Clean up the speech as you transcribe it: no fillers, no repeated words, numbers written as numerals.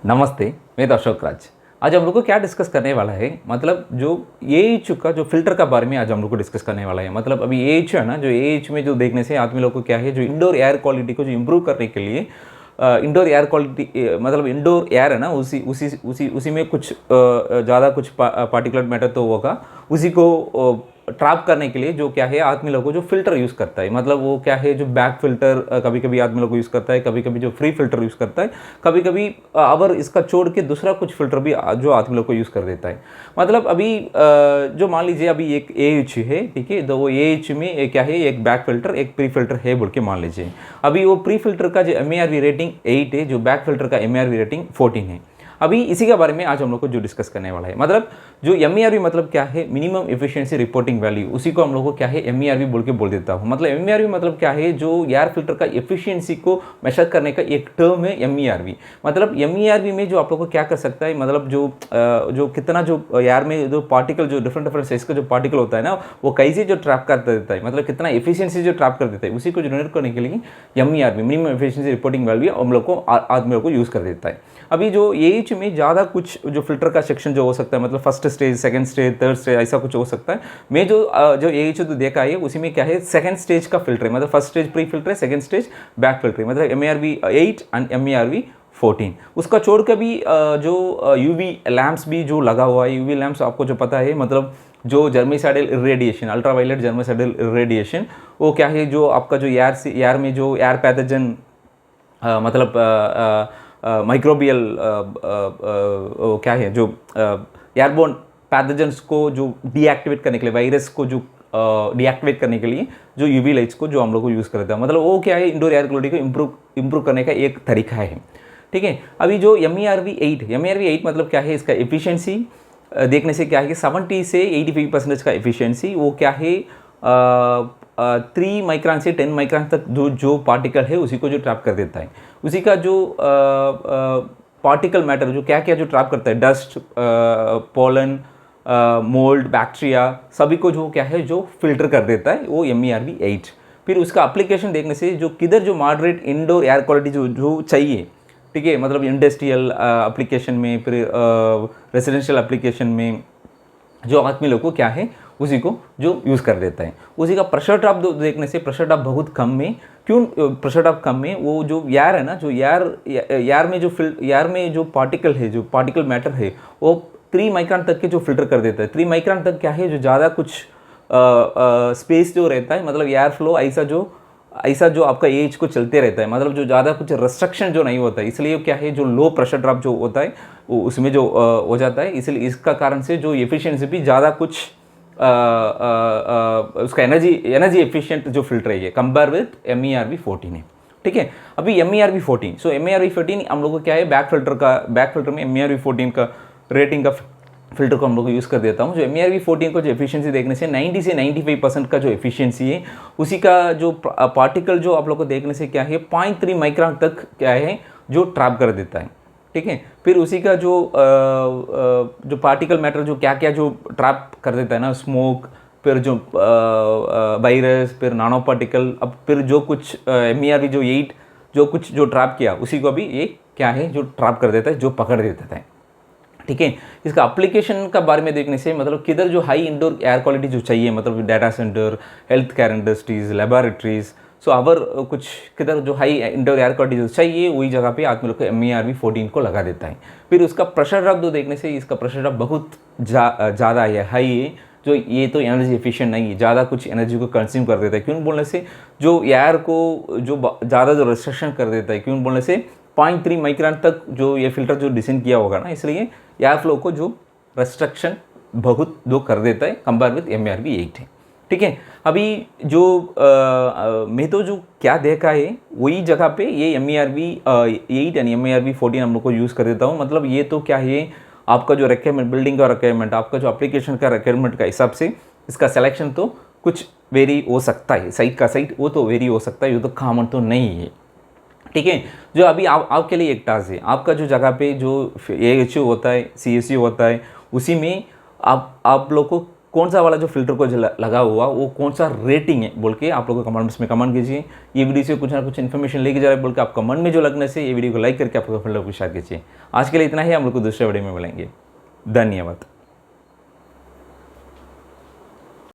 नमस्ते, मैं तो अशोक राज। आज हम लोग को क्या डिस्कस करने वाला है, मतलब जो एएच का जो फ़िल्टर का बारे में आज हम लोग को डिस्कस करने वाला है। मतलब अभी एएच है ना, जो एएच में जो देखने से आदमी लोग को क्या है, जो इंडोर एयर क्वालिटी को जो इम्प्रूव करने के लिए इंडोर एयर क्वालिटी मतलब इंडोर एयर है ना, उसी में कुछ ज़्यादा कुछ पार्टिकुलर मैटर तो होगा, उसी को ट्रैप करने के लिए जो क्या है आदमी लोग को जो फ़िल्टर यूज़ करता है। मतलब वो क्या है, जो बैक फ़िल्टर कभी कभी आदमी लोग को यूज़ करता है, कभी कभी जो फ्री फ़िल्टर यूज़ करता है, कभी कभी अगर इसका छोड़ के दूसरा कुछ फ़िल्टर भी जो आदमी लोग को यूज़ कर देता है। मतलब अभी जो मान लीजिए अभी एक एएच है, ठीक है, तो वो एएच में क्या है, एक बैक फ़िल्टर एक प्री फ़िल्टर है बोल के मान लीजिए। अभी वो प्री फ़िल्टर का जो एमएआरवी रेटिंग 8 है, जो बैक फ़िल्टर का एमएआरवी रेटिंग 14 है। अभी इसी के बारे में आज हम लोग को जो डिस्कस करने वाला है, मतलब जो एमईआरवी मतलब क्या है, मिनिमम एफिशिएंसी रिपोर्टिंग वैल्यू, उसी को हम लोग को क्या है एमईआरवी बोल के बोल देता हूँ। मतलब एमईआरवी मतलब क्या है, जो एयर फिल्टर का एफिशिएंसी को मेजर करने का एक टर्म है एमईआरवी। मतलब एमईआरवी में जो आप लोग को क्या कर सकता है, मतलब जो कितना जो एयर में जो पार्टिकल, जो डिफरेंट डिफरेंट साइज का जो पार्टिकल होता है ना, वो कैसे जो ट्रैप कर देता है, मतलब कितना एफिशिएंसी जो ट्रैप कर देता है, उसी को जनरेट करने के लिए एमईआरवी, मिनिमम एफिशिएंसी रिपोर्टिंग वैल्यू, हम लोग को आदमी लोग को यूज़ कर देता है। अभी जो एएच में ज़्यादा कुछ जो फिल्टर का सेक्शन जो हो सकता है, मतलब first stage, second stage, third stage, ऐसा कुछ हो सकता है। मैं जो एएच तो देखा है, उसी में क्या है, सेकंड स्टेज का फिल्टर है। मतलब फर्स्ट स्टेज प्री फिल्टर है, सेकंड स्टेज बैक फिल्टर है। मतलब एमईआरवी 8 एंड एमईआरवी 14। उसका छोड़ कर भी जो यूवी लैंप्स भी जो लगा हुआ है, यूवी लैंप्स आपको जो पता है, मतलब जो germicidal radiation, ultraviolet germicidal radiation, वो क्या है, जो आपका जो एयर में जो एयर पैथोजन मतलब माइक्रोबियल क्या है, जो एयरबोर्न पैथोजेंस को जो डीएक्टिवेट करने के लिए, वायरस को जो डीएक्टिवेट करने के लिए जो यूवी लाइट्स को जो हम लोग को यूज़ करते हैं, मतलब वो क्या है, इंडोर एयर क्वालिटी को इम्प्रूव करने का एक तरीका है। ठीक है, अभी जो एमईआरवी 8 मतलब क्या है, इसका एफिशिएंसी देखने से क्या है कि 70 से 85% का एफिशिएंसी, वो क्या है 3 माइक्रोन से 10 माइक्रोन तक जो पार्टिकल है उसी को जो ट्रैप कर देता है। उसी का जो पार्टिकल मैटर जो क्या क्या जो ट्रैप करता है, डस्ट, पोलन, मोल्ड, बैक्टीरिया, सभी को जो क्या है जो फिल्टर कर देता है, वो एमईआरवी 8। फिर उसका एप्लीकेशन देखने से जो किधर जो मॉडरेट इंडोर एयर क्वालिटी जो चाहिए, ठीक है, मतलब इंडस्ट्रियल एप्लीकेशन में, फिर रेजिडेंशियल एप्लीकेशन में जो आदमी लोग को क्या है उसी को जो यूज़ कर देता है। उसी का प्रेशर ड्रॉप देखने से प्रेशर ड्रॉप बहुत कम में, क्यों प्रेशर ड्रॉप कम में, वो जो एयर है ना, जो एयर में जो पार्टिकल है, जो पार्टिकल मैटर है, वो 3 माइक्रोन तक के जो फिल्टर कर देता है। 3 माइक्रोन तक क्या है, जो ज़्यादा कुछ स्पेस जो रहता है, मतलब एयर फ्लो ऐसा जो आपका एज को चलते रहता है, मतलब जो ज़्यादा कुछ रिस्ट्रिक्शन जो नहीं होता है, इसलिए क्या है, जो लो प्रेशर ड्रॉप जो होता है वो उसमें जो हो जाता है। इसलिए इसका कारण से जो एफिशिएंसी भी ज़्यादा कुछ उसका एनर्जी एफिशिएंट जो फिल्टर है ये कंपेयर विद एमईआरवी 14 है। ठीक है, अभी एमईआरवी 14, सो एमईआरवी 14 हम लोग को क्या है, बैक फिल्टर में एमईआरवी 14 का रेटिंग का फिल्टर को हम लोग यूज़ कर देता हूँ। जो एमईआरवी 14 को जो एफिशिएंसी देखने से 90 से 95% का जो एफिशिएंसी है, उसी का जो पार्टिकल जो आप लोग को देखने से क्या है 0.3 माइक्रोन तक क्या है जो ट्रैप कर देता है। ठीक है, फिर उसी का जो पार्टिकल मैटर जो क्या क्या जो ट्रैप कर देता है ना, स्मोक, फिर जो वायरस, फिर नानो पार्टिकल, अब फिर जो कुछ एमईआरवी जो 8 जो कुछ जो ट्रैप किया, उसी को भी ये क्या है जो ट्रैप कर देता है, जो पकड़ देता है। ठीक है, इसका एप्लीकेशन का बारे में देखने से, मतलब किधर जो हाई इंडोर एयर क्वालिटी जो चाहिए, मतलब data centre, health care industries, laboratories, so our कुछ किधर जो हाई इंडोर एयर क्वालिटी जो चाहिए, वही जगह पे आदमी लोग को एमईआरवी 14 को लगा देता है। फिर उसका प्रेशर ड्रॉप जो देखने से, इसका प्रेशर ड्रॉप बहुत ज़्यादा है, हाई है, जो ये तो एनर्जी एफिशिएंट नहीं है, ज़्यादा कुछ एनर्जी को कंज्यूम कर देता है। क्यों बोलने से, जो एयर को जो ज़्यादा जो रिस्ट्रिक्शन कर देता है, क्यों बोलने से 0.3 माइक्रोन तक जो ये फिल्टर जो डिज़ाइन किया होगा ना, इसलिए एयर फ्लो को जो रेस्ट्रिक्शन बहुत जो कर देता है कंपेयर विद एमईआरवी 8 है। ठीक है, अभी जो मैं तो जो क्या देखा है, वही जगह पे ये एमईआरवी 8 एंड एमईआरवी 14 हम लोग को यूज़ कर देता हूँ। मतलब ये तो क्या है, आपका जो रिक्वायरमेंट, बिल्डिंग का रिक्वायरमेंट, आपका जो एप्लीकेशन का रिक्वायरमेंट का हिसाब से इसका सिलेक्शन तो कुछ वेरी हो सकता है, साइट वो तो वेरी हो सकता है, ये तो कॉमन तो नहीं है। ठीक है, जो अभी आपके लिए एक टास्क है, आपका जो जगह पे जो एएचयू होता है, सीएसयू होता है, उसी में आप लोग को कौन सा वाला जो फिल्टर को जो लगा हुआ वो कौन सा रेटिंग है बोल के आप लोगों को कमेंट्स में कमेंट कीजिए। ये वीडियो से कुछ ना कुछ इन्फॉर्मेशन लेके जा रहा है बोल के आप कमेंट में जो लगने से ये वीडियो को लाइक करके आप लोग फिल्टर को शेयर कीजिए। आज के लिए इतना ही, हम लोग को दूसरे वीडियो में मिलेंगे। धन्यवाद।